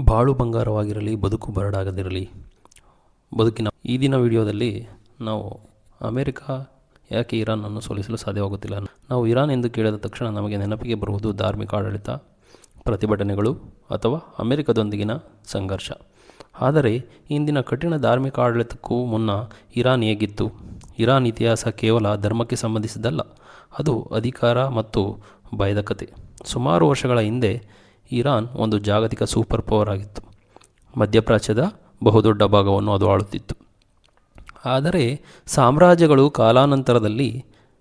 ಬಾಳು ಬಂಗಾರವಾಗಿರಲಿ, ಬದುಕು ಬರಡಾಗದಿರಲಿ. ಬದುಕಿನ ಈ ದಿನ ವಿಡಿಯೋದಲ್ಲಿ ನಾವು ಅಮೇರಿಕ ಯಾಕೆ ಇರಾನನ್ನು ಸೋಲಿಸಲು ಸಾಧ್ಯವಾಗುತ್ತಿಲ್ಲ. ನಾವು ಇರಾನ್ ಎಂದು ಕೇಳಿದ ತಕ್ಷಣ ನಮಗೆ ನೆನಪಿಗೆ ಬರುವುದು ಧಾರ್ಮಿಕ ಆಡಳಿತ, ಪ್ರತಿಭಟನೆಗಳು ಅಥವಾ ಅಮೆರಿಕದೊಂದಿಗಿನ ಸಂಘರ್ಷ. ಆದರೆ ಇಂದಿನ ಕಠಿಣ ಧಾರ್ಮಿಕ ಆಡಳಿತಕ್ಕೂ ಮುನ್ನ ಇರಾನ್ ಹೇಗಿತ್ತು? ಇರಾನ್ ಇತಿಹಾಸ ಕೇವಲ ಧರ್ಮಕ್ಕೆ ಸಂಬಂಧಿಸಿದ್ದಲ್ಲ, ಅದು ಅಧಿಕಾರ ಮತ್ತು ಭಯದ ಕತೆ. ಸುಮಾರು ವರ್ಷಗಳ ಹಿಂದೆ ಇರಾನ್ ಒಂದು ಜಾಗತಿಕ ಸೂಪರ್ ಪವರ್ ಆಗಿತ್ತು. ಮಧ್ಯಪ್ರಾಚ್ಯದ ಬಹುದೊಡ್ಡ ಭಾಗವನ್ನು ಅದು ಆಳುತ್ತಿತ್ತು. ಆದರೆ ಸಾಮ್ರಾಜ್ಯಗಳು ಕಾಲಾನಂತರದಲ್ಲಿ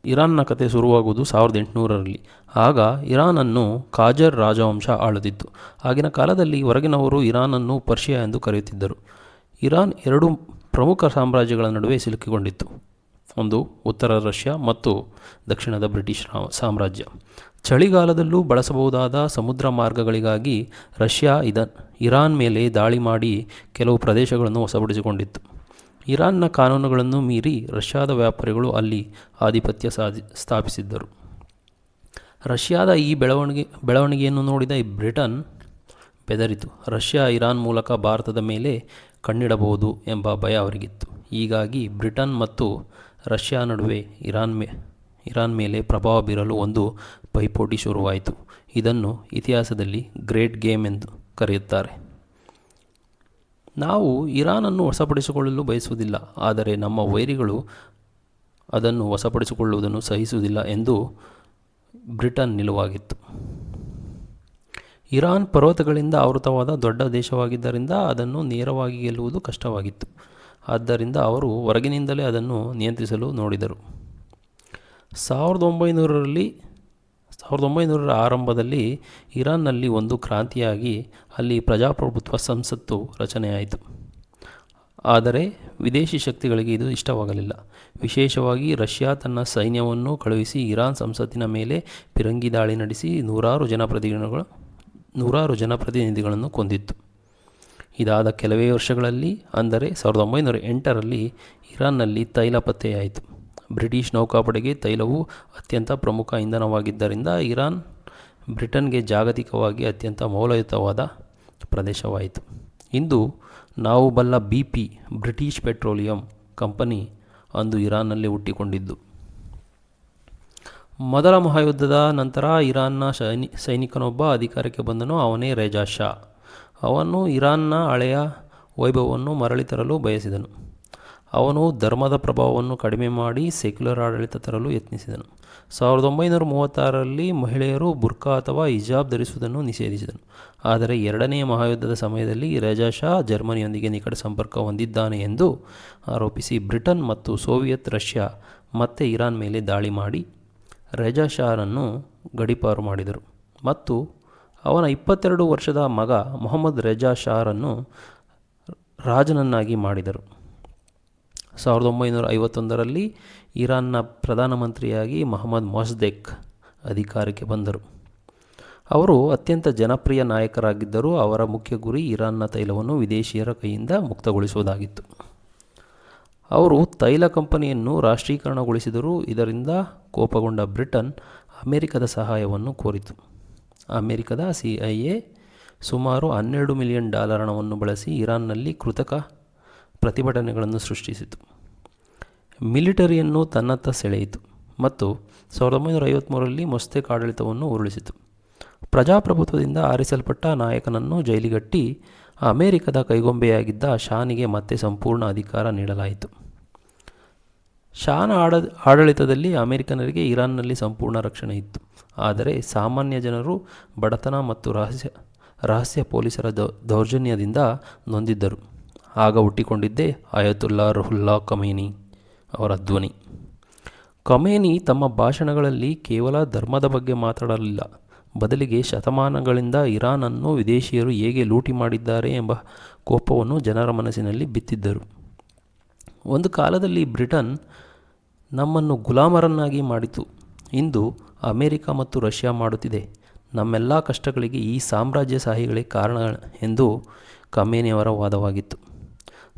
ಇರಾನ್ನ ಕತೆ ಶುರುವಾಗುವುದು 1800ರಲ್ಲಿ. ಆಗ ಇರಾನನ್ನು ಖಾಜರ್ ರಾಜವಂಶ ಆಳುತ್ತಿತ್ತು. ಆಗಿನ ಕಾಲದಲ್ಲಿ ಹೊರಗಿನವರು ಇರಾನನ್ನು ಪರ್ಷಿಯಾ ಎಂದು ಕರೆಯುತ್ತಿದ್ದರು. ಇರಾನ್ ಎರಡು ಪ್ರಮುಖ ಸಾಮ್ರಾಜ್ಯಗಳ ನಡುವೆ ಸಿಲುಕಿಕೊಂಡಿತ್ತು. ಒಂದು ಉತ್ತರ ರಷ್ಯಾ ಮತ್ತು ದಕ್ಷಿಣದ ಬ್ರಿಟಿಷ್ ಸಾಮ್ರಾಜ್ಯ. ಚಳಿಗಾಲದಲ್ಲೂ ಬಳಸಬಹುದಾದ ಸಮುದ್ರ ಮಾರ್ಗಗಳಿಗಾಗಿ ರಷ್ಯಾ ಇರಾನ್ ಮೇಲೆ ದಾಳಿ ಮಾಡಿ ಕೆಲವು ಪ್ರದೇಶಗಳನ್ನು ವಶಪಡಿಸಿಕೊಂಡಿತ್ತು. ಇರಾನ್ನ ಕಾನೂನುಗಳನ್ನು ಮೀರಿ ರಷ್ಯಾದ ವ್ಯಾಪಾರಿಗಳು ಅಲ್ಲಿ ಆಧಿಪತ್ಯ ಸ್ಥಾಪಿಸಿದ್ದರು. ರಷ್ಯಾದ ಈ ಬೆಳವಣಿಗೆಯನ್ನು ನೋಡಿದ ಬ್ರಿಟನ್ ಬೆದರಿತು. ರಷ್ಯಾ ಇರಾನ್ ಮೂಲಕ ಭಾರತದ ಮೇಲೆ ಕಣ್ಣಿಡಬಹುದು ಎಂಬ ಭಯ ಅವರಿಗಿತ್ತು. ಹೀಗಾಗಿ ಬ್ರಿಟನ್ ಮತ್ತು ರಷ್ಯಾ ನಡುವೆ ಇರಾನ್ ಮೇಲೆ ಪ್ರಭಾವ ಬೀರಲು ಒಂದು ಪೈಪೋಟಿ ಶುರುವಾಯಿತು. ಇದನ್ನು ಇತಿಹಾಸದಲ್ಲಿ ಗ್ರೇಟ್ ಗೇಮ್ ಎಂದು ಕರೆಯುತ್ತಾರೆ. ನಾವು ಇರಾನನ್ನು ವಶಪಡಿಸಿಕೊಳ್ಳಲು ಬಯಸುವುದಿಲ್ಲ, ಆದರೆ ನಮ್ಮ ವೈರಿಗಳು ಅದನ್ನು ವಶಪಡಿಸಿಕೊಳ್ಳುವುದನ್ನು ಸಹಿಸುವುದಿಲ್ಲ ಎಂದು ಬ್ರಿಟನ್ ನಿಲುವಾಗಿತ್ತು. ಇರಾನ್ ಪರ್ವತಗಳಿಂದ ಆವೃತವಾದ ದೊಡ್ಡ ದೇಶವಾಗಿದ್ದರಿಂದ ಅದನ್ನು ನೇರವಾಗಿ ಗೆಲ್ಲುವುದು ಕಷ್ಟವಾಗಿತ್ತು. ಆದ್ದರಿಂದ ಅವರು ಹೊರಗಿನಿಂದಲೇ ಅದನ್ನು ನಿಯಂತ್ರಿಸಲು ನೋಡಿದರು. 1900ರ ಆರಂಭದಲ್ಲಿ ಇರಾನ್ನಲ್ಲಿ ಒಂದು ಕ್ರಾಂತಿಯಾಗಿ ಅಲ್ಲಿ ಪ್ರಜಾಪ್ರಭುತ್ವ ಸಂಸತ್ತು ರಚನೆಯಾಯಿತು. ಆದರೆ ವಿದೇಶಿ ಶಕ್ತಿಗಳಿಗೆ ಇದು ಇಷ್ಟವಾಗಲಿಲ್ಲ. ವಿಶೇಷವಾಗಿ ರಷ್ಯಾ ತನ್ನ ಸೈನ್ಯವನ್ನು ಕಳುಹಿಸಿ ಇರಾನ್ ಸಂಸತ್ತಿನ ಮೇಲೆ ಫಿರಂಗಿ ದಾಳಿ ನಡೆಸಿ ನೂರಾರು ಜನಪ್ರತಿನಿಧಿಗಳನ್ನು ಕೊಂದಿತ್ತು. ಇದಾದ ಕೆಲವೇ ವರ್ಷಗಳಲ್ಲಿ, ಅಂದರೆ 1908ರಲ್ಲಿ ಇರಾನ್ನಲ್ಲಿ ತೈಲ ಪತ್ತೆಯಾಯಿತು. ಬ್ರಿಟಿಷ್ ನೌಕಾಪಡೆಗೆ ತೈಲವು ಅತ್ಯಂತ ಪ್ರಮುಖ ಇಂಧನವಾಗಿದ್ದರಿಂದ ಇರಾನ್ ಬ್ರಿಟನ್ಗೆ ಜಾಗತಿಕವಾಗಿ ಅತ್ಯಂತ ಮೌಲ್ಯಯುತವಾದ ಪ್ರದೇಶವಾಯಿತು. ಇಂದು ನಾವು ಬಲ್ಲ BP ಬ್ರಿಟಿಷ್ ಪೆಟ್ರೋಲಿಯಂ ಕಂಪನಿ ಅಂದು ಇರಾನ್ನಲ್ಲಿ ಹುಟ್ಟಿಕೊಂಡಿದ್ದು. ಮೊದಲ ಮಹಾಯುದ್ಧದ ನಂತರ ಇರಾನ್ನ ಸೈನಿಕನೊಬ್ಬ ಅಧಿಕಾರಕ್ಕೆ ಬಂದನು. ಅವನೇ ರೇಜಾ ಶಾ. ಅವನು ಇರಾನ್ನ ಹಳೆಯ ವೈಭವವನ್ನು ಮರಳಿ ತರಲು ಬಯಸಿದನು. ಅವನು ಧರ್ಮದ ಪ್ರಭಾವವನ್ನು ಕಡಿಮೆ ಮಾಡಿ ಸೆಕ್ಯುಲರ್ ಆಡಳಿತ ತರಲು ಯತ್ನಿಸಿದನು. 1936ರಲ್ಲಿ ಮಹಿಳೆಯರು ಬುರ್ಕಾ ಅಥವಾ ಹಿಜಾಬ್ ಧರಿಸುವುದನ್ನು ನಿಷೇಧಿಸಿದನು. ಆದರೆ ಎರಡನೆಯ ಮಹಾಯುದ್ಧದ ಸಮಯದಲ್ಲಿ ರೇಜಾ ಶಾ ಜರ್ಮನಿಯೊಂದಿಗೆ ನಿಕಟ ಸಂಪರ್ಕ ಹೊಂದಿದ್ದಾನೆ ಎಂದು ಆರೋಪಿಸಿ ಬ್ರಿಟನ್ ಮತ್ತು ಸೋವಿಯತ್ ರಷ್ಯಾ ಮತ್ತೆ ಇರಾನ್ ಮೇಲೆ ದಾಳಿ ಮಾಡಿ ರೇಜಾ ಶಾರನ್ನು ಗಡೀಪಾರು ಮಾಡಿದರು ಮತ್ತು ಅವನ 22 ವರ್ಷದ ಮಗ ಮೊಹಮ್ಮದ್ ರೇಜಾ ಶಾರನ್ನು ರಾಜನನ್ನಾಗಿ ಮಾಡಿದರು. 1951ರಲ್ಲಿ ಇರಾನ್ನ ಪ್ರಧಾನಮಂತ್ರಿಯಾಗಿ ಮೊಹಮ್ಮದ್ ಮೊಸ್ದೆಕ್ ಅಧಿಕಾರಕ್ಕೆ ಬಂದರು. ಅವರು ಅತ್ಯಂತ ಜನಪ್ರಿಯ ನಾಯಕರಾಗಿದ್ದರು. ಅವರ ಮುಖ್ಯ ಗುರಿ ಇರಾನ್ನ ತೈಲವನ್ನು ವಿದೇಶಿಯರ ಕೈಯಿಂದ ಮುಕ್ತಗೊಳಿಸುವುದಾಗಿತ್ತು. ಅವರು ತೈಲ ಕಂಪನಿಯನ್ನು ರಾಷ್ಟ್ರೀಕರಣಗೊಳಿಸಿದರು. ಇದರಿಂದ ಕೋಪಗೊಂಡ ಬ್ರಿಟನ್ ಅಮೆರಿಕದ ಸಹಾಯವನ್ನು ಕೋರಿತು. ಅಮೆರಿಕದ CIA ಸುಮಾರು $12 ಮಿಲಿಯನ್ ಹಣವನ್ನು ಬಳಸಿ ಇರಾನ್ನಲ್ಲಿ ಕೃತಕ ಪ್ರತಿಭಟನೆಗಳನ್ನು ಸೃಷ್ಟಿಸಿತು. ಮಿಲಿಟರಿಯನ್ನು ತನ್ನತ್ತ ಸೆಳೆಯಿತು ಮತ್ತು 1953ರಲ್ಲಿ ಮೊಸ್ದೆಕ್ ಆಡಳಿತವನ್ನು ಉರುಳಿಸಿತು. ಪ್ರಜಾಪ್ರಭುತ್ವದಿಂದ ಆರಿಸಲ್ಪಟ್ಟ ನಾಯಕನನ್ನು ಜೈಲಿಗಟ್ಟಿ ಅಮೆರಿಕದ ಕೈಗೊಂಬೆಯಾಗಿದ್ದ ಶಾನಿಗೆ ಮತ್ತೆ ಸಂಪೂರ್ಣ ಅಧಿಕಾರ ನೀಡಲಾಯಿತು. ಶಾನ ಆಡಳಿತದಲ್ಲಿ ಅಮೆರಿಕನರಿಗೆ ಇರಾನ್ನಲ್ಲಿ ಸಂಪೂರ್ಣ ರಕ್ಷಣೆ ಇತ್ತು. ಆದರೆ ಸಾಮಾನ್ಯ ಜನರು ಬಡತನ ಮತ್ತು ರಹಸ್ಯ ಪೊಲೀಸರ ದೌರ್ಜನ್ಯದಿಂದ ನೊಂದಿದ್ದರು. ಆಗ ಹುಟ್ಟಿಕೊಂಡಿದ್ದೇ ಅಯತುಲ್ಲಾ ರುಹುಲ್ಲಾ ಖಮೇನಿ ಅವರ ಧ್ವನಿ. ಖಮೇನಿ ತಮ್ಮ ಭಾಷಣಗಳಲ್ಲಿ ಕೇವಲ ಧರ್ಮದ ಬಗ್ಗೆ ಮಾತಾಡಲಿಲ್ಲ, ಬದಲಿಗೆ ಶತಮಾನಗಳಿಂದ ಇರಾನನ್ನು ವಿದೇಶಿಯರು ಹೇಗೆ ಲೂಟಿ ಮಾಡಿದ್ದಾರೆ ಎಂಬ ಕೋಪವನ್ನು ಜನರ ಮನಸ್ಸಿನಲ್ಲಿ ಬಿತ್ತಿದ್ದರು. ಒಂದು ಕಾಲದಲ್ಲಿ ಬ್ರಿಟನ್ ನಮ್ಮನ್ನು ಗುಲಾಮರನ್ನಾಗಿ ಮಾಡಿತು. ಇಂದು ಅಮೆರಿಕ ಮತ್ತು ರಷ್ಯಾ ಮಾಡುತ್ತಿದೆ. ನಮ್ಮೆಲ್ಲ ಕಷ್ಟಗಳಿಗೆ ಈ ಸಾಮ್ರಾಜ್ಯಶಾಹಿಗಳೇ ಕಾರಣ ಎಂದು ಖಮೇನಿಯವರ ವಾದವಾಗಿತ್ತು.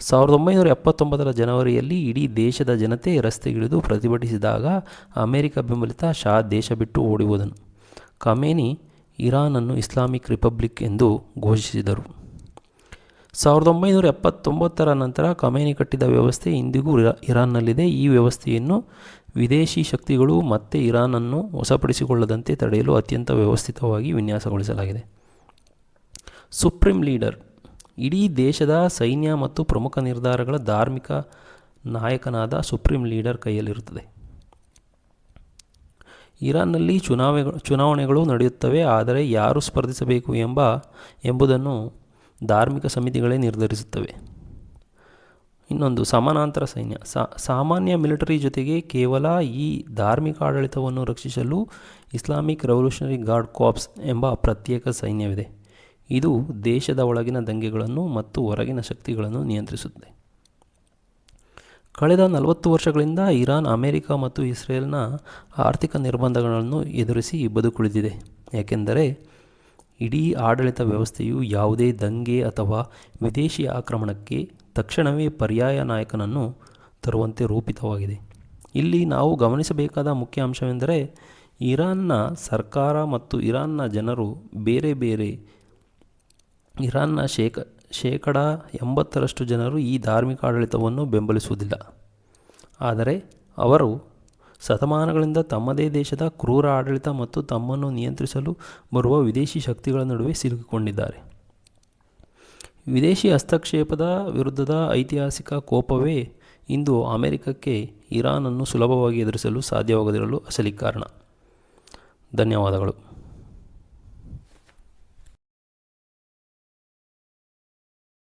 1979ರ ಜನವರಿಯಲ್ಲಿ ಇಡೀ ದೇಶದ ಜನತೆ ರಸ್ತೆಗಿಳಿದು ಪ್ರತಿಭಟಿಸಿದಾಗ ಅಮೆರಿಕ ಬೆಂಬಲಿತ ಶಾ ದೇಶ ಬಿಟ್ಟು ಓಡಿ ಹೋದನು. ಖಮೇನಿ ಇರಾನನ್ನು ಇಸ್ಲಾಮಿಕ್ ರಿಪಬ್ಲಿಕ್ ಎಂದು ಘೋಷಿಸಿದರು. 1979 ನಂತರ ಖಮೇನಿ ಕಟ್ಟಿದ ವ್ಯವಸ್ಥೆ ಇಂದಿಗೂ ಇರಾನ್ನಲ್ಲಿದೆ. ಈ ವ್ಯವಸ್ಥೆಯನ್ನು ವಿದೇಶಿ ಶಕ್ತಿಗಳು ಮತ್ತೆ ಇರಾನನ್ನು ವಶಪಡಿಸಿಕೊಳ್ಳದಂತೆ ತಡೆಯಲು ಅತ್ಯಂತ ವ್ಯವಸ್ಥಿತವಾಗಿ ವಿನ್ಯಾಸಗೊಳಿಸಲಾಗಿದೆ. ಸುಪ್ರೀಂ ಲೀಡರ್ ಇಡೀ ದೇಶದ ಸೈನ್ಯ ಮತ್ತು ಪ್ರಮುಖ ನಿರ್ಧಾರಗಳ ಧಾರ್ಮಿಕ ನಾಯಕನಾದ ಸುಪ್ರೀಂ ಲೀಡರ್ ಕೈಯಲ್ಲಿರುತ್ತದೆ. ಇರಾನ್ನಲ್ಲಿ ಚುನಾವಣೆಗಳು ನಡೆಯುತ್ತವೆ, ಆದರೆ ಯಾರು ಸ್ಪರ್ಧಿಸಬೇಕು ಎಂಬುದನ್ನು ಧಾರ್ಮಿಕ ಸಮಿತಿಗಳೇ ನಿರ್ಧರಿಸುತ್ತವೆ. ಇನ್ನೊಂದು ಸಮಾನಾಂತರ ಸೈನ್ಯ. ಸಾಮಾನ್ಯ ಮಿಲಿಟರಿ ಜೊತೆಗೆ ಕೇವಲ ಈ ಧಾರ್ಮಿಕ ಆಡಳಿತವನ್ನು ರಕ್ಷಿಸಲು ಇಸ್ಲಾಮಿಕ್ ರೆವಲ್ಯೂಷನರಿ ಗಾರ್ಡ್ ಕಾರ್ಪ್ಸ್ ಎಂಬ ಪ್ರತ್ಯೇಕ ಸೈನ್ಯವಿದೆ. ಇದು ದೇಶದ ಒಳಗಿನ ದಂಗೆಗಳನ್ನು ಮತ್ತು ಹೊರಗಿನ ಶಕ್ತಿಗಳನ್ನು ನಿಯಂತ್ರಿಸುತ್ತದೆ. ಕಳೆದ 40 ವರ್ಷಗಳಿಂದ ಇರಾನ್ ಅಮೆರಿಕ ಮತ್ತು ಇಸ್ರೇಲ್ನ ಆರ್ಥಿಕ ನಿರ್ಬಂಧಗಳನ್ನು ಎದುರಿಸಿ ಬದುಕುಳಿದಿದೆ, ಏಕೆಂದರೆ ಇಡೀ ಆಡಳಿತ ವ್ಯವಸ್ಥೆಯು ಯಾವುದೇ ದಂಗೆ ಅಥವಾ ವಿದೇಶಿ ಆಕ್ರಮಣಕ್ಕೆ ತಕ್ಷಣವೇ ಪರ್ಯಾಯ ನಾಯಕನನ್ನು ತರುವಂತೆ ರೂಪಿತವಾಗಿದೆ. ಇಲ್ಲಿ ನಾವು ಗಮನಿಸಬೇಕಾದ ಮುಖ್ಯ ಅಂಶವೆಂದರೆ ಇರಾನ್ನ ಸರ್ಕಾರ ಮತ್ತು ಇರಾನ್ನ ಜನರು ಬೇರೆ ಬೇರೆ. ಇರಾನ್ನ ಶೇಕಡ 80ರಷ್ಟು ಜನರು ಈ ಧಾರ್ಮಿಕ ಆಡಳಿತವನ್ನು ಬೆಂಬಲಿಸುವುದಿಲ್ಲ, ಆದರೆ ಅವರು ಶತಮಾನಗಳಿಂದ ತಮ್ಮದೇ ದೇಶದ ಕ್ರೂರ ಆಡಳಿತ ಮತ್ತು ತಮ್ಮನ್ನು ನಿಯಂತ್ರಿಸಲು ಬರುವ ವಿದೇಶಿ ಶಕ್ತಿಗಳ ನಡುವೆ ಸಿಲುಕಿಕೊಂಡಿದ್ದಾರೆ. ವಿದೇಶಿ ಹಸ್ತಕ್ಷೇಪದ ವಿರುದ್ಧದ ಐತಿಹಾಸಿಕ ಕೋಪವೇ ಇಂದು ಅಮೆರಿಕಕ್ಕೆ ಇರಾನನ್ನು ಸುಲಭವಾಗಿ ಎದುರಿಸಲು ಸಾಧ್ಯವಾಗದಿರಲು ಅಸಲಿ ಕಾರಣ. ಧನ್ಯವಾದಗಳು.